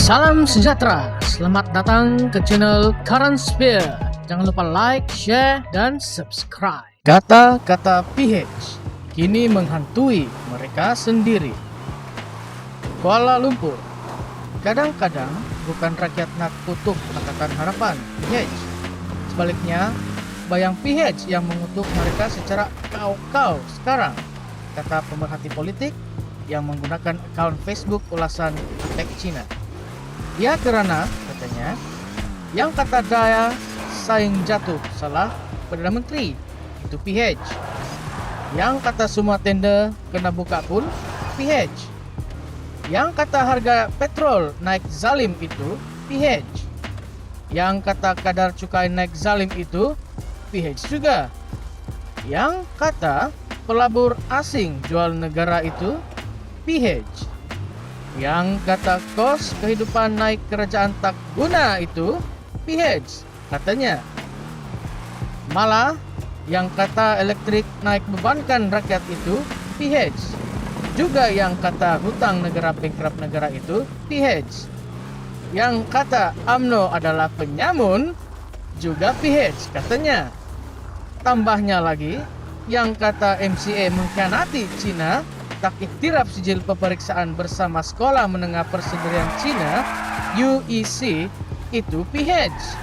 Salam sejahtera, selamat datang ke channel Current Sphere. Jangan lupa like, share, dan subscribe. Kata-kata PH kini menghantui mereka sendiri. Kuala Lumpur, kadang-kadang bukan rakyat nak kutuk Pakatan Harapan PH. Sebaliknya, bayang PH yang mengutuk mereka secara kau-kau sekarang, kata pemerhati politik yang menggunakan akun Facebook ulasan Attack China. Ya kerana, katanya, yang kata daya saing jatuh salah Perdana Menteri, itu PH. Yang kata semua tender kena buka pun, PH. Yang kata harga petrol naik zalim itu, PH. Yang kata kadar cukai naik zalim itu, PH juga. Yang kata pelabur asing jual negara itu, PH. Yang kata kos kehidupan naik kerajaan tak guna itu, PH, katanya. Malah yang kata elektrik naik bebankan rakyat itu, PH. Juga yang kata hutang negara bankrupt negara itu, PH. Yang kata UMNO adalah penyamun, juga PH, katanya. Tambahnya lagi, yang kata MCA mengkhianati Cina, tak iktiraf sijil peperiksaan bersama Sekolah Menengah Persendirian Cina UEC itu PH.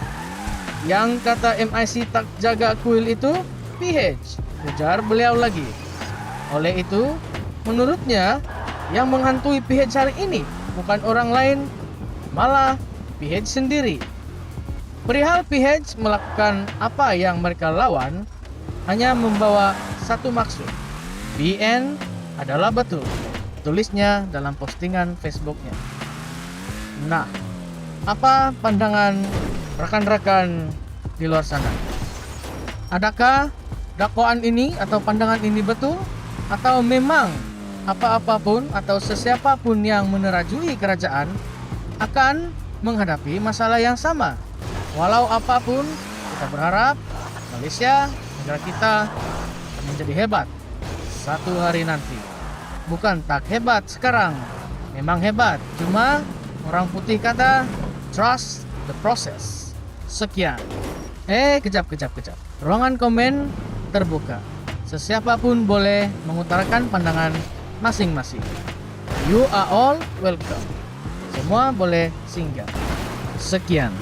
Yang kata MIC tak jaga kuil itu PH, ujar beliau lagi. Oleh itu, menurutnya yang menghantui PH hari ini bukan orang lain, malah PH sendiri. Perihal PH melakukan apa yang mereka lawan hanya membawa satu maksud. BN adalah betul, tulisnya dalam postingan Facebooknya. Nah, apa pandangan rekan-rekan di luar sana? Adakah dakwaan ini atau pandangan ini betul? Atau memang apa-apapun atau sesiapapun yang menerajui kerajaan akan menghadapi masalah yang sama? Walau apapun, kita berharap Malaysia, negara kita, akan menjadi hebat satu hari nanti. Bukan tak hebat sekarang, memang hebat, cuma orang putih kata trust the process. Sekian. Kejap. Ruangan komen terbuka. Sesiapapun boleh mengutarakan pandangan masing-masing. You are all welcome. Semua boleh singgah. Sekian.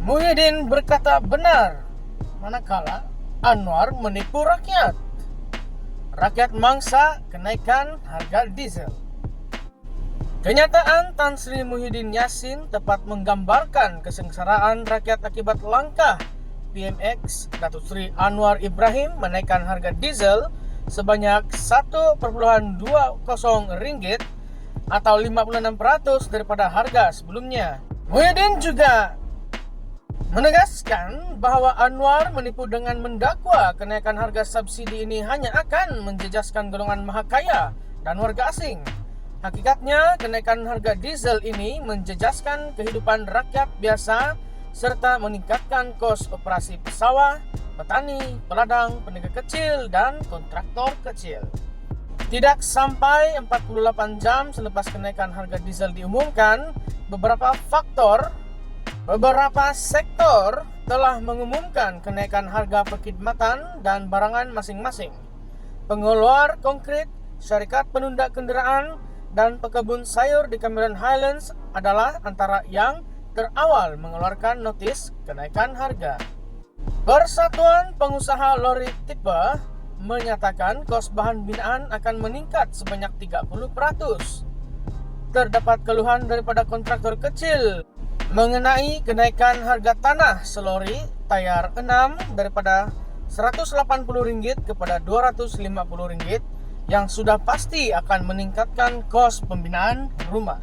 Muhyiddin berkata benar, manakala Anwar menipu rakyat. Rakyat mangsa kenaikan harga diesel. Kenyataan Tan Sri Muhyiddin Yassin tepat menggambarkan kesengsaraan rakyat akibat langkah PMX Datuk Seri Anwar Ibrahim menaikkan harga diesel sebanyak Rp1.20 atau 56% daripada harga sebelumnya. Muhyiddin juga menegaskan bahawa Anwar menipu dengan mendakwa kenaikan harga subsidi ini hanya akan menjejaskan golongan mahakaya dan warga asing. Hakikatnya, kenaikan harga diesel ini menjejaskan kehidupan rakyat biasa serta meningkatkan kos operasi pesawah, petani, peladang, peniaga kecil dan kontraktor kecil. Tidak sampai 48 jam selepas kenaikan harga diesel diumumkan, beberapa sektor telah mengumumkan kenaikan harga perkhidmatan dan barangan masing-masing. Pengeluar konkret, syarikat penunda kenderaan, dan pekebun sayur di Cameron Highlands adalah antara yang terawal mengeluarkan notis kenaikan harga. Persatuan Pengusaha Lori Tipper menyatakan kos bahan binaan akan meningkat sebanyak 30%. Terdapat keluhan daripada kontraktor kecil mengenai kenaikan harga tanah selori tayar 6 daripada RM180 kepada RM250 yang sudah pasti akan meningkatkan kos pembinaan rumah.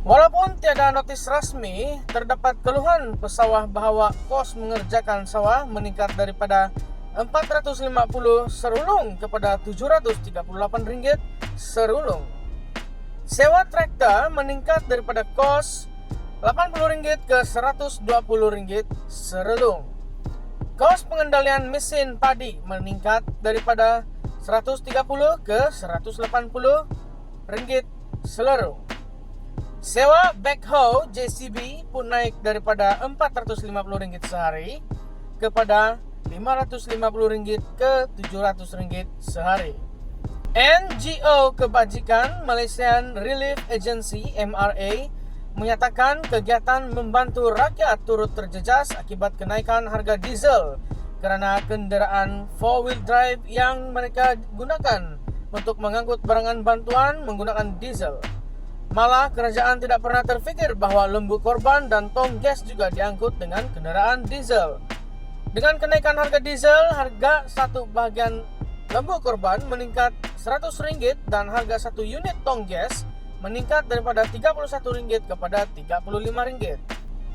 Walaupun tiada notis rasmi, terdapat keluhan pesawah bahwa kos mengerjakan sawah meningkat daripada Rp450 serulung kepada Rp738 serulung. Sewa traktor meningkat daripada kos Rp80 ke Rp120 serulung. Kos pengendalian mesin padi meningkat daripada Rp130 ke Rp180 serulung. Sewa backhoe JCB pun naik daripada Rp450 sehari kepada Rp550 ke Rp700 sehari. NGO Kebajikan Malaysian Relief Agency MRA menyatakan kegiatan membantu rakyat turut terjejas akibat kenaikan harga diesel kerana kenderaan 4-wheel drive yang mereka gunakan untuk mengangkut barangan bantuan menggunakan diesel. Malah kerajaan tidak pernah terfikir bahawa lembu korban dan tong gas juga diangkut dengan kenderaan diesel. Dengan kenaikan harga diesel, harga satu bahagian lembu korban meningkat Rp100 dan harga satu unit tong gas meningkat daripada Rp31 kepada Rp35.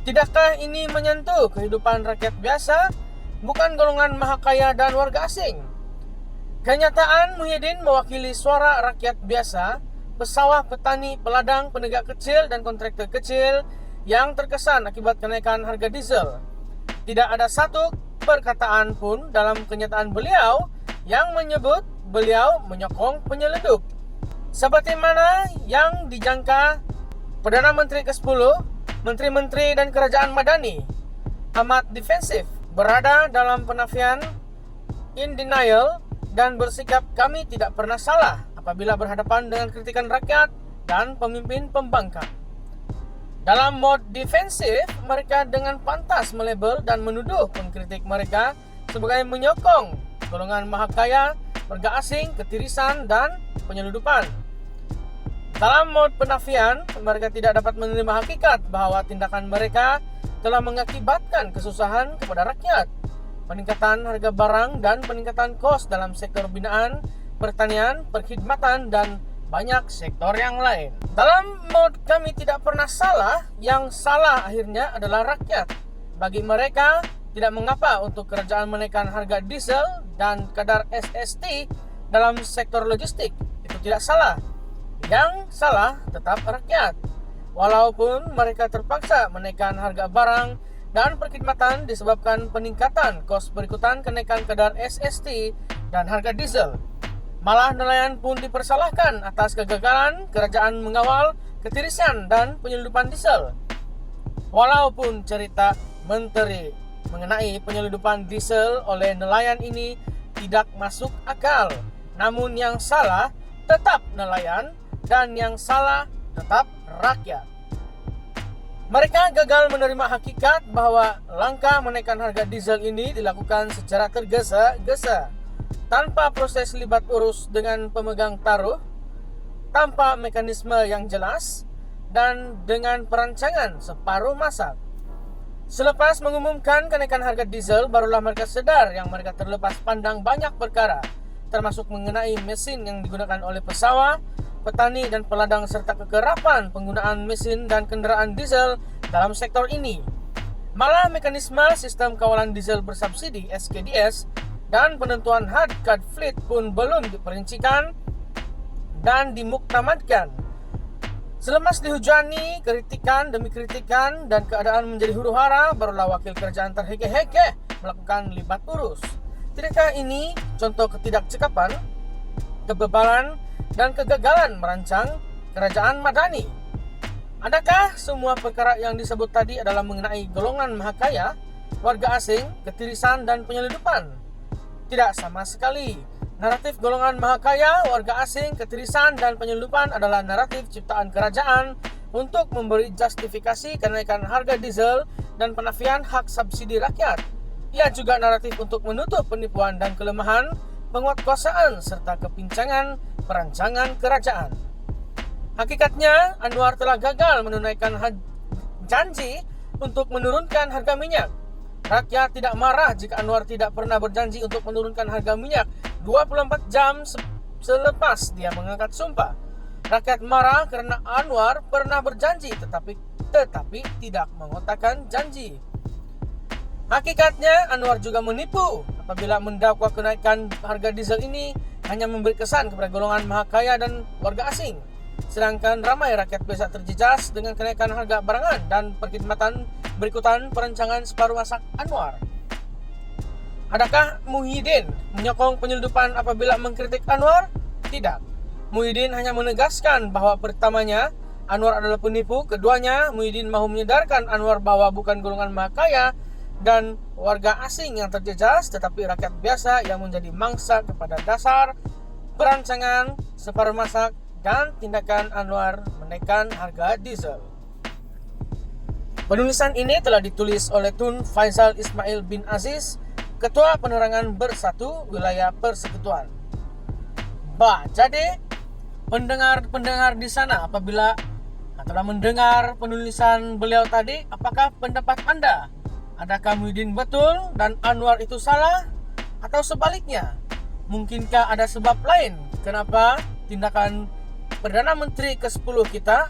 Tidakkah ini menyentuh kehidupan rakyat biasa, bukan golongan mahakaya dan warga asing? Kenyataan Muhyiddin mewakili suara rakyat biasa, pesawah, petani, peladang, penegak kecil dan kontraktor kecil yang terkesan akibat kenaikan harga diesel. Tidak ada satu perkataan pun dalam kenyataan beliau yang menyebut beliau menyokong penyelundup. Seperti mana yang dijangka Perdana Menteri ke-10, Menteri-Menteri dan Kerajaan Madani amat defensif, berada dalam penafian in denial dan bersikap kami tidak pernah salah apabila berhadapan dengan kritikan rakyat dan pemimpin pembangkang. Dalam mod defensif, mereka dengan pantas melabel dan menuduh pengkritik mereka sebagai menyokong golongan mahakaya, warga asing, ketirisan dan penyelundupan. Dalam mod penafian, mereka tidak dapat menerima hakikat bahawa tindakan mereka telah mengakibatkan kesusahan kepada rakyat, peningkatan harga barang dan peningkatan kos dalam sektor binaan, pertanian, perkhidmatan dan banyak sektor yang lain. Dalam mod kami tidak pernah salah, yang salah akhirnya adalah rakyat. Bagi mereka, tidak mengapa untuk kerajaan menaikkan harga diesel dan kadar SST dalam sektor logistik. Itu tidak salah. Yang salah tetap rakyat. Walaupun mereka terpaksa menaikkan harga barang dan perkhidmatan disebabkan peningkatan kos berikutan kenaikan kadar SST dan harga diesel. Malah nelayan pun dipersalahkan atas kegagalan kerajaan mengawal ketirisan dan penyelundupan diesel. Walaupun cerita menteri mengenai penyelundupan diesel oleh nelayan ini tidak masuk akal, namun yang salah tetap nelayan dan yang salah tetap rakyat. Mereka gagal menerima hakikat bahawa langkah menaikkan harga diesel ini dilakukan secara tergesa-gesa, tanpa proses libat urus dengan pemegang taruh, tanpa mekanisme yang jelas, dan dengan perancangan separuh masa. Selepas mengumumkan kenaikan harga diesel, barulah mereka sedar yang mereka terlepas pandang banyak perkara, termasuk mengenai mesin yang digunakan oleh pesawah, petani dan peladang serta kekerapan penggunaan mesin dan kenderaan diesel dalam sektor ini. Malah mekanisme sistem kawalan diesel bersubsidi SKDS dan penentuan had kad fleet pun belum diperincikan dan dimuktamadkan. Selepas dihujani kritikan demi kritikan dan keadaan menjadi huru-hara, barulah wakil kerajaan terhekeh-hekeh melakukan libat urus. Tidakkah ini contoh ketidakcekapan, kebebalan dan kegagalan merancang kerajaan Madani? Adakah semua perkara yang disebut tadi adalah mengenai golongan mahakaya, warga asing, ketirisan dan penyelundupan? Tidak sama sekali. Naratif golongan mahakaya, warga asing, ketirisan dan penyelundupan adalah naratif ciptaan kerajaan untuk memberi justifikasi kenaikan harga diesel dan penafian hak subsidi rakyat. Ia juga naratif untuk menutup penipuan dan kelemahan, penguatkuasaan serta kepincangan perancangan kerajaan. Hakikatnya, Anwar telah gagal menunaikan janji untuk menurunkan harga minyak. Rakyat tidak marah jika Anwar tidak pernah berjanji untuk menurunkan harga minyak 24 jam selepas dia mengangkat sumpah. Rakyat marah karena Anwar pernah berjanji tetapi tidak mengotakkan janji. Hakikatnya Anwar juga menipu apabila mendakwa kenaikan harga diesel ini hanya memberi kesan kepada golongan maha kaya dan warga asing. Sedangkan ramai rakyat biasa terjejas dengan kenaikan harga barangan dan perkhidmatan berikutan perancangan separuh masak Anwar. Adakah Muhyiddin menyokong penyelundupan apabila mengkritik Anwar? Tidak. Muhyiddin hanya menegaskan bahwa pertamanya Anwar adalah penipu, keduanya Muhyiddin mahu menyadarkan Anwar bahwa bukan golongan maha kaya dan warga asing yang terjejas, tetapi rakyat biasa yang menjadi mangsa kepada dasar perancangan separuh masak dan tindakan Anwar menaikkan harga diesel. Penulisan ini telah ditulis oleh Tun Faisal Ismail bin Aziz, Ketua Penerangan Bersatu Wilayah Persekutuan. Jadi pendengar di sana, apabila telah mendengar penulisan beliau tadi, apakah pendapat Anda? Adakah Muhyiddin betul dan Anwar itu salah? Atau sebaliknya? Mungkinkah ada sebab lain kenapa tindakan Perdana Menteri ke-10 kita,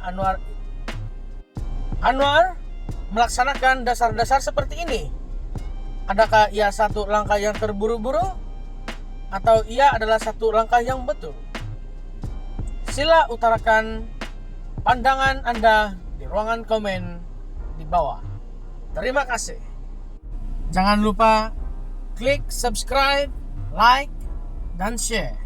Anwar melaksanakan dasar-dasar seperti ini? Adakah ia satu langkah yang terburu-buru? Atau ia adalah satu langkah yang betul? Sila utarakan pandangan Anda di ruangan komen di bawah. Terima kasih. Jangan lupa klik subscribe, like, dan share.